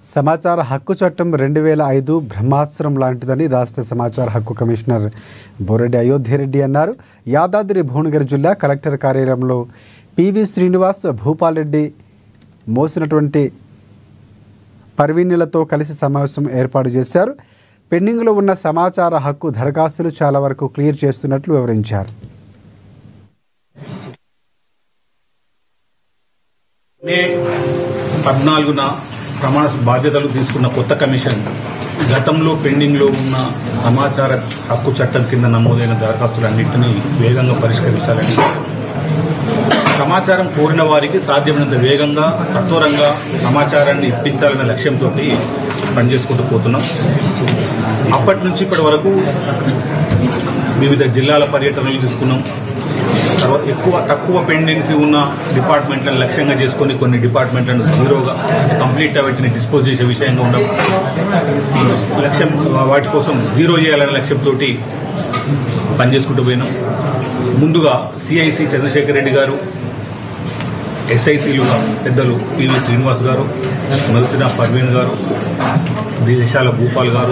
సమాచార హక్కు చట్టం 2005 బ్రహ్మాస్త్రం లాంటిదని రాష్ట్ర సమాచార హక్కు కమిషనర్ బోరెడ్డి అయోధ్యరెడ్డి అన్నారు. యాదాద్రి భువనగిరి జిల్లా కలెక్టర్ కార్యాలయంలో పివి శ్రీనివాస్, భూపాల్ రెడ్డి మోసినటువంటి పర్వీణులతో కలిసి సమావేశం ఏర్పాటు చేశారు. పెండింగ్లో ఉన్న సమాచార హక్కు దరఖాస్తులు చాలా వరకు క్లియర్ చేస్తున్నట్లు వివరించారు. మే 14న ప్రమాణ బాధ్యతలు తీసుకున్న కొత్త కమిషన్ గతంలో పెండింగ్లో ఉన్న సమాచార హక్కు చట్టం కింద నమోదైన దరఖాస్తులన్నింటినీ వేగంగా పరిష్కరించాలని, సమాచారం కోరిన వారికి సాధ్యమైనంత వేగంగా సత్వరంగా సమాచారాన్ని ఇప్పించాలనే లక్ష్యంతో పనిచేసుకుంటూ పోతున్నాం. అప్పటి నుంచి ఇప్పటి వరకు వివిధ జిల్లాల పర్యటనలు తీసుకున్నాం. తర్వాత తక్కువ పెండెన్సీ ఉన్న డిపార్ట్మెంట్లను లక్ష్యంగా చేసుకుని కొన్ని డిపార్ట్మెంట్లను జీరోగా కంప్లీట్ వాటిని డిస్పోజ్ చేసే విషయంగా ఉండడం లక్ష్యం, వాటి కోసం జీరో చేయాలనే లక్ష్యంతో పనిచేసుకుంటూ పోయినాం. ముందుగా సిఐసి చంద్రశేఖర్ రెడ్డి గారు, ఎస్ఐసిలుగా పెద్దలు పివి శ్రీనివాస్ గారు, మల్సిన పర్వీన్ గారు, దేశాల భూపాల్ గారు,